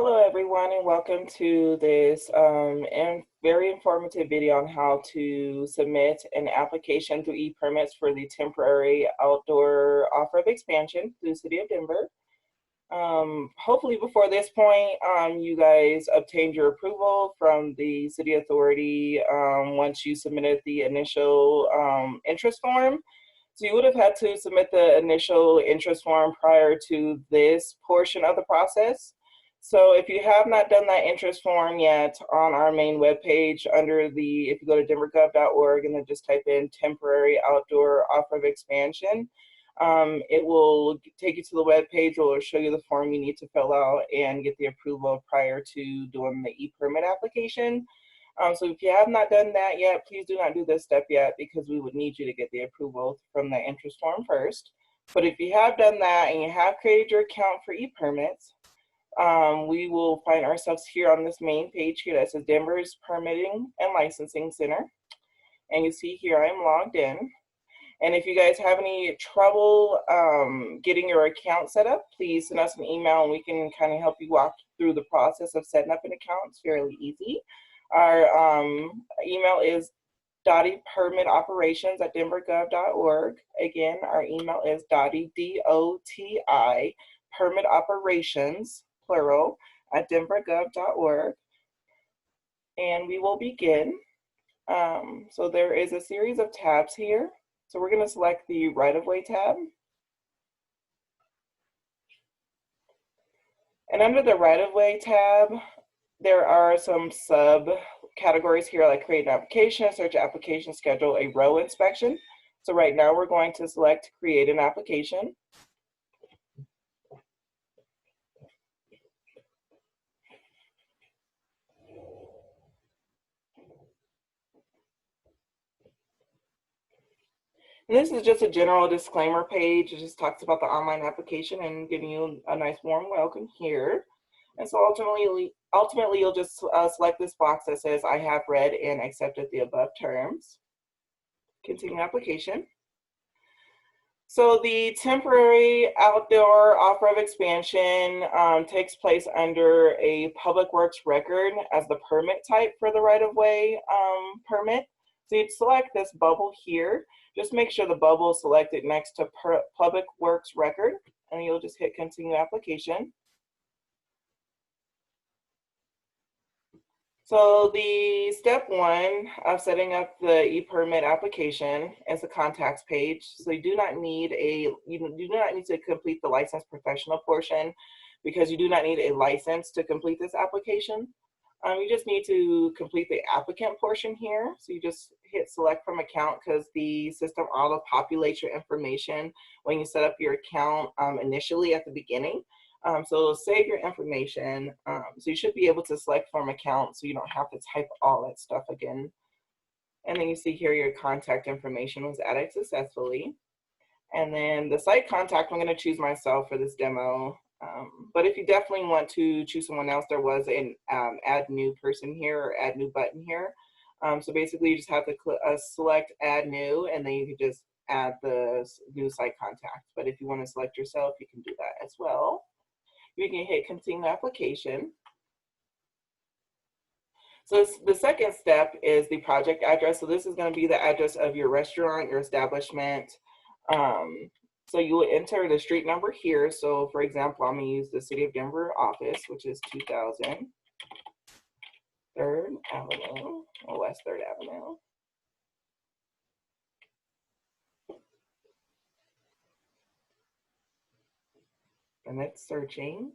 Hello everyone and welcome to this very informative video on how to submit an application through e-permits for the temporary outdoor off-road expansion through the City of Denver. Hopefully before this point, you guys obtained your approval from the City Authority once you submitted the initial interest form. So you would have had to submit the initial interest form prior to this portion of the process. So if you have not done that interest form yet, on our main webpage under the, if you go to denvergov.org and then just type in temporary outdoor off-road expansion, it will take you to the webpage. It will show you the form you need to fill out and get the approval prior to doing the e-permit application. So if you have not done that yet, please do not do this step yet because we would need you to get the approval from the interest form first. But if you have done that and you have created your account for e-permits, we will find ourselves here on this main page here that says Denver's Permitting and Licensing Center. And you see here I'm logged in. And if you guys have any trouble getting your account set up, please send us an email and we can kind of help you walk through the process of setting up an account. It's fairly easy. Our email is dottypermitoperations@denvergov.org. Again, our email is dotty, D-O-T-I, permitoperations, plural, @denvergov.org. And we will begin. So there is a series of tabs here. So we're going to select the right-of-way tab. And under the right-of-way tab, there are some subcategories here like create an application, search application, schedule a row inspection. So right now we're going to select create an application. And this is just a general disclaimer page. It just talks about the online application and giving you a nice warm welcome here. And so ultimately you'll just select this box that says, I have read and accepted the above terms. Continue application. So the temporary outdoor off-road expansion takes place under a public works record as the permit type for the right-of-way permit. So you'd select this bubble here. Just make sure the bubble is selected next to public works record, and you'll just hit continue application. So the step one of setting up the e-permit application is the contacts page. So you do not need to complete the licensed professional portion because you do not need a license to complete this application. You just need to complete the applicant portion here. So you just hit select from account because the system auto-populates your information when you set up your account initially at the beginning. So it'll save your information. So you should be able to select from account so you don't have to type all that stuff again. And then you see here your contact information was added successfully. And then the site contact, I'm going to choose myself for this demo. But if you definitely want to choose someone else, there was an add new person here or add new button here. So basically you just have to select add new and then you can just add the new site contact. But if you want to select yourself, you can do that as well. You can hit continue application. So the second step is the project address. So this is going to be the address of your restaurant, your establishment. So you will enter the street number here. So for example, I'm going to use the City of Denver office, which is 2000 3rd Avenue, or West 3rd Avenue. And it's searching.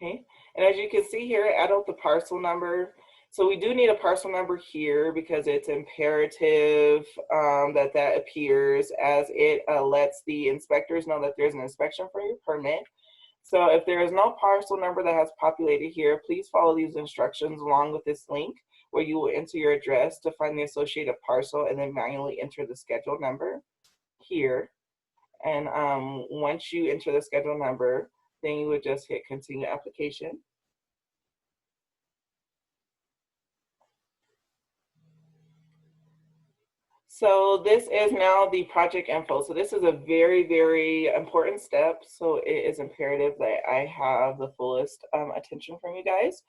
Okay, and as you can see here, add out the parcel number. So we do need a parcel number here because it's imperative that appears as it lets the inspectors know that there's an inspection for your permit. So if there is no parcel number that has populated here, please follow these instructions along with this link where you will enter your address to find the associated parcel and then manually enter the schedule number here. And once you enter the schedule number, then you would just hit continue application. So this is now the project info. So this is a very, very important step. So it is imperative that I have the fullest attention from you guys.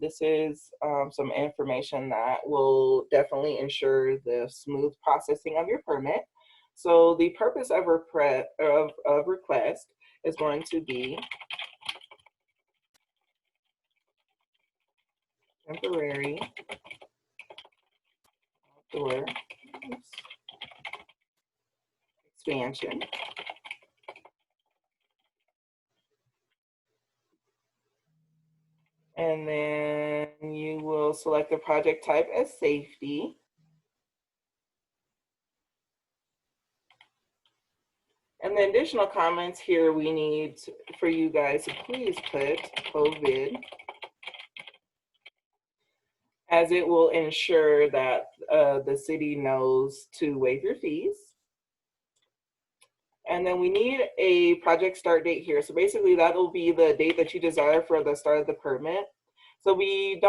This is some information that will definitely ensure the smooth processing of your permit. So the purpose of request is going to be temporary outdoor expansion. And then you will select the project type as safety. And the additional comments here we need for you guys to please put COVID, as it will ensure that the city knows to waive your fees. And then we need a project start date here. So basically that'll be the date that you desire for the start of the permit. So we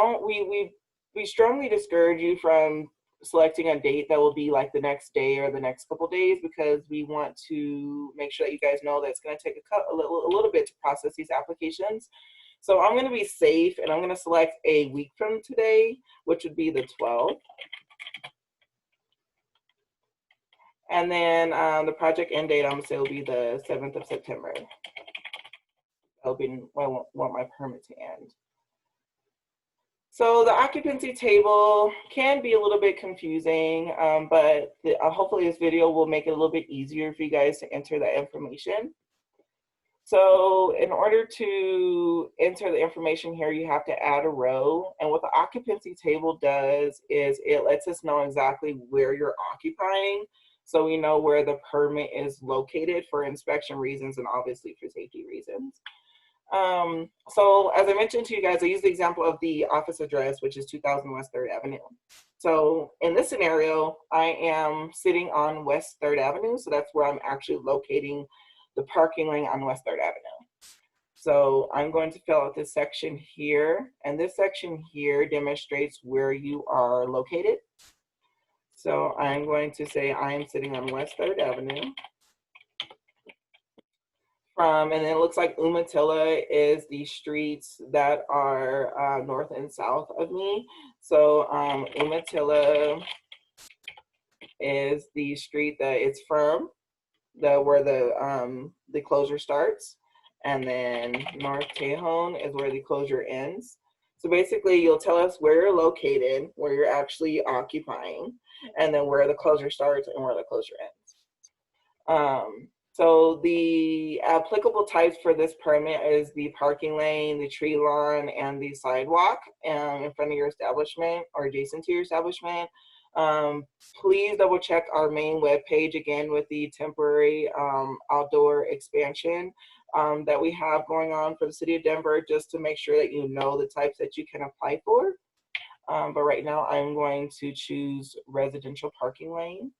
strongly discourage you from selecting a date that will be like the next day or the next couple days, because we want to make sure that you guys know that it's going to take a little bit to process these applications. So I'm going to be safe and I'm going to select a week from today, which would be the 12th. And then the project end date, I'm going to say will be the 7th of September. That'll be when I want my permit to end. So the occupancy table can be a little bit confusing, but hopefully this video will make it a little bit easier for you guys to enter that information. So in order to enter the information here, you have to add a row. And what the occupancy table does is it lets us know exactly where you're occupying, so we know where the permit is located for inspection reasons and obviously for safety reasons. So as I mentioned to you guys, I use the example of the office address, which is 2000 West 3rd Avenue. So in this scenario, I am sitting on West 3rd Avenue. So that's where I'm actually locating the parking lane on West 3rd Avenue. So I'm going to fill out this section here. And this section here demonstrates where you are located. So I'm going to say I'm sitting on West 3rd Avenue. And then it looks like Umatilla is the streets that are north and south of me. So Umatilla is the street that it's from, where the closure starts. And then North Tejon is where the closure ends. So basically you'll tell us where you're located, where you're actually occupying, and then where the closure starts and where the closure ends. So the applicable types for this permit is the parking lane, the tree lawn, and the sidewalk in front of your establishment or adjacent to your establishment. Please double check our main web page again with the temporary outdoor expansion that we have going on for the city of Denver, just to make sure that you know the types that you can apply for. But right now I'm going to choose residential parking lane.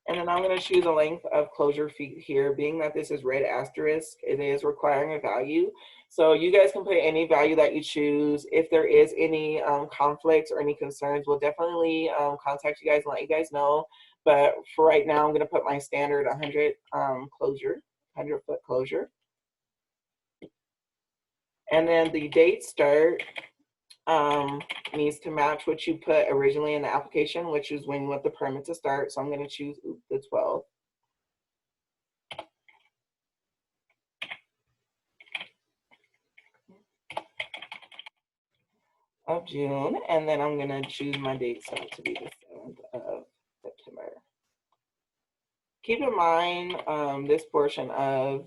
And then I'm going to choose a length of closure feet here. Being that this is red asterisk, it is requiring a value. So you guys can put any value that you choose. If there is any conflicts or any concerns, we'll definitely contact you guys and let you guys know. But for right now, I'm going to put my standard 100 closure, 100-foot closure. And then the date start needs to match what you put originally in the application, which is when you want the permit to start. So I'm going to choose the 12th. Of June, and then I'm going to choose my date start to be the 7th of September. Keep in mind this portion of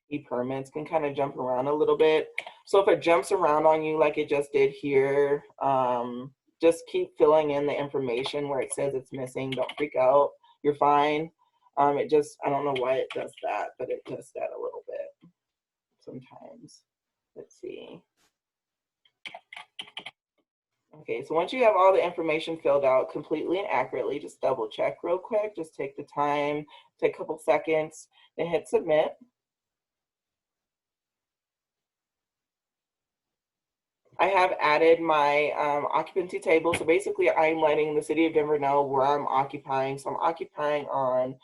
e-permits can kind of jump around a little bit. So if it jumps around on you like it just did here, just keep filling in the information where it says it's missing. Don't freak out. You're fine. I don't know why it does that, but it does that a little bit sometimes. Let's see. Okay, so once you have all the information filled out completely and accurately, just double check real quick. Just take the time, take a couple seconds, then hit submit. I have added my occupancy table. So basically I'm letting the city of Denver know where I'm occupying. So I'm occupying on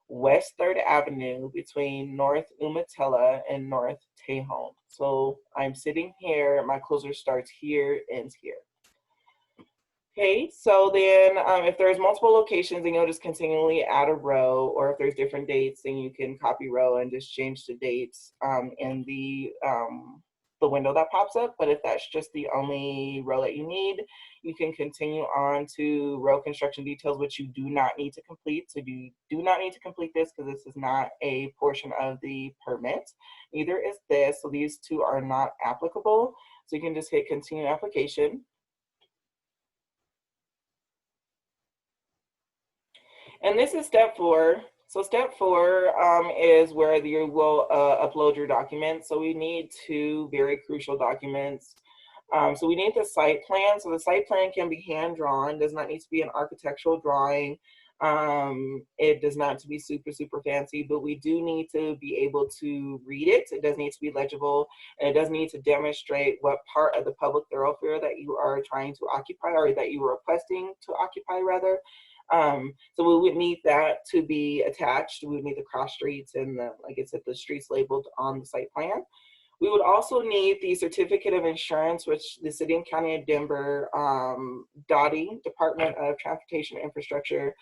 West 3rd Avenue between North Umatilla and North Tejon. So I'm sitting here, my closer starts here, ends here. Okay, so then if there's multiple locations, then you'll just continually add a row, or if there's different dates, then you can copy row and just change the dates in the window that pops up. But if that's just the only row that you need, you can continue on to row construction details, which you do not need to complete. So you do not need to complete this because this is not a portion of the permit. Neither is this, so these two are not applicable. So you can just hit continue application. And this is step 4. So step 4 is where you will upload your documents. So we need 2 very crucial documents. So we need the site plan. So the site plan can be hand drawn, does not need to be an architectural drawing. It does not to be super, super fancy, but we do need to be able to read it. It does need to be legible, and it does need to demonstrate what part of the public thoroughfare that you are trying to occupy, or that you are requesting to occupy rather. So we would need that to be attached. We would need the cross streets and the, like I said, the streets labeled on the site plan. We would also need the certificate of insurance, which the City and County of Denver, DOTI, Department of Transportation Infrastructure,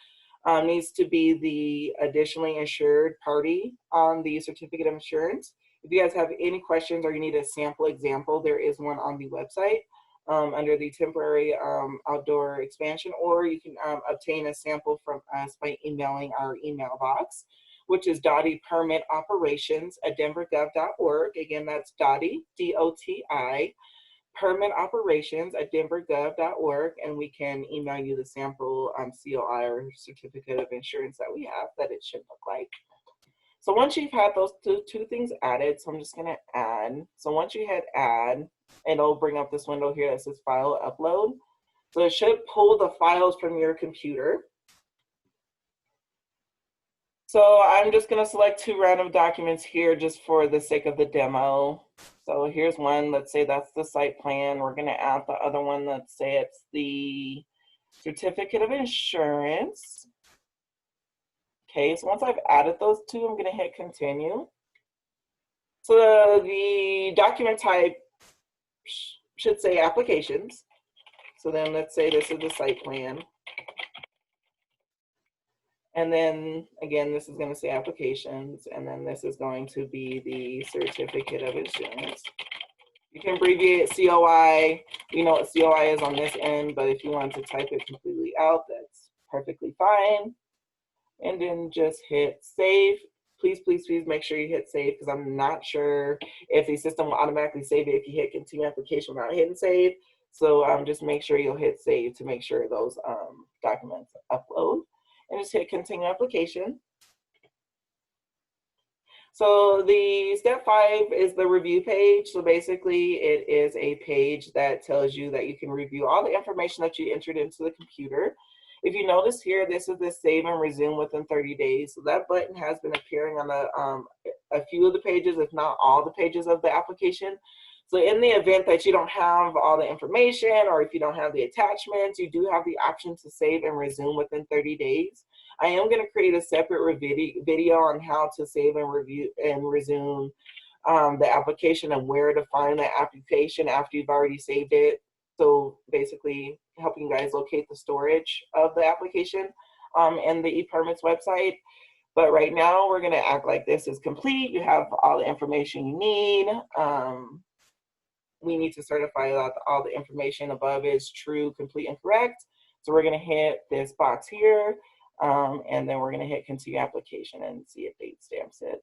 needs to be the additionally insured party on the certificate of insurance. If you guys have any questions or you need a sample example, there is one on the website under the temporary outdoor expansion, or you can obtain a sample from us by emailing our email box, which is DOTI Permit Operations at denvergov.org. Again, that's DOTI, D-O-T-I, Permit Operations at denvergov.org, and we can email you the sample COI or certificate of insurance that we have that it should look like. So once you've had those two things added, so I'm just gonna add. So once you hit add, it'll bring up this window here that says file upload. So it should pull the files from your computer. So I'm just gonna select 2 random documents here just for the sake of the demo. So here's one, let's say that's the site plan. We're gonna add the other one, let's say it's the certificate of insurance. Okay, so once I've added those 2, I'm gonna hit continue. So the document type should say applications. So then let's say this is the site plan. And then again, this is gonna say applications, and then this is going to be the certificate of insurance. You can abbreviate COI. You know what COI is on this end, but if you want to type it completely out, that's perfectly fine. And then just hit save. Please, please, please make sure you hit save, because I'm not sure if the system will automatically save it if you hit continue application without hitting save. So just make sure you'll hit save to make sure those documents upload. And just hit continue application. So the step 5 is the review page. So basically it is a page that tells you that you can review all the information that you entered into the computer. If you notice here, this is the save and resume within 30 days. So that button has been appearing on a few of the pages, if not all the pages of the application. So in the event that you don't have all the information, or if you don't have the attachments, you do have the option to save and resume within 30 days. I am going to create a separate video on how to save and review and resume the application and where to find the application after you've already saved it. So basically helping you guys locate the storage of the application in the ePermits website. But right now we're going to act like this is complete. You have all the information you need. We need to certify that all the information above is true, complete, and correct. So we're going to hit this box here, and then we're going to hit continue application and see if date stamps it.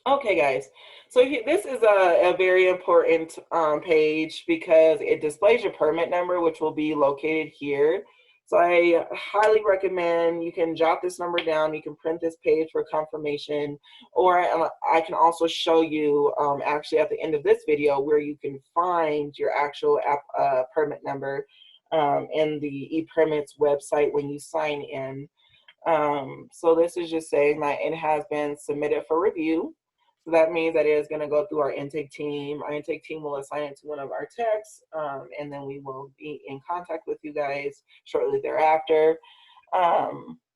Okay, guys, so this is a very important page because it displays your permit number, which will be located here. So I highly recommend you can jot this number down. You can print this page for confirmation, or I can also show you actually at the end of this video where you can find your actual permit number in the ePermits website when you sign in. So this is just saying that it has been submitted for review. So that means that it is going to go through our intake team. Our intake team will assign it to one of our techs, and then we will be in contact with you guys shortly thereafter.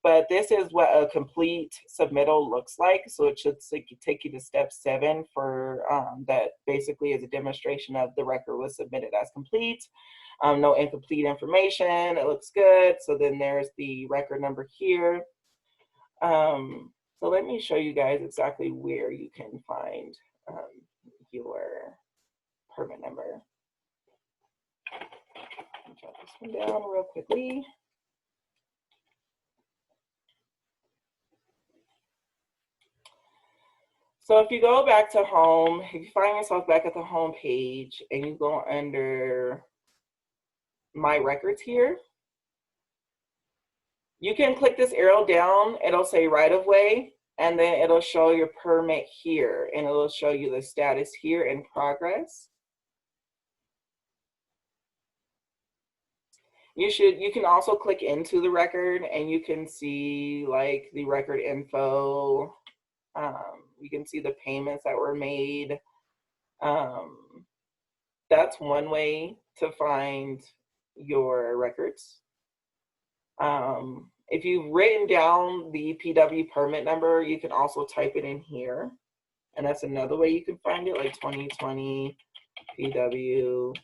But this is what a complete submittal looks like. So it should take you to step 7 for that basically is a demonstration of the record was submitted as complete. No incomplete information, it looks good. So then there's the record number here. So let me show you guys exactly where you can find your permit number. Let me jot this one down real quickly. So if you go back to home, if you find yourself back at the home page and you go under My Records here, you can click this arrow down, it'll say right of way, and then it'll show your permit here, and it'll show you the status here in progress. You can also click into the record and you can see like the record info. You can see the payments that were made. That's one way to find your records. If you've written down the PW permit number, you can also type it in here. And that's another way you can find it, like 2020 PW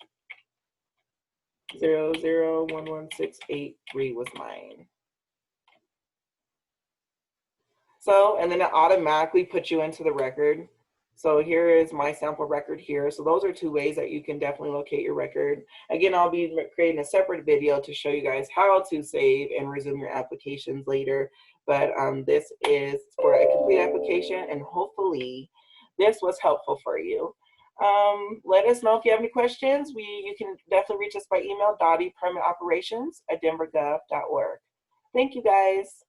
001168 was mine. So, and then it automatically puts you into the record. So here is my sample record here. So those are 2 ways that you can definitely locate your record. Again, I'll be creating a separate video to show you guys how to save and resume your applications later. But this is for a complete application, and hopefully this was helpful for you. Let us know if you have any questions. You can definitely reach us by email, dottiepermitoperations@denvergov.org. Thank you guys.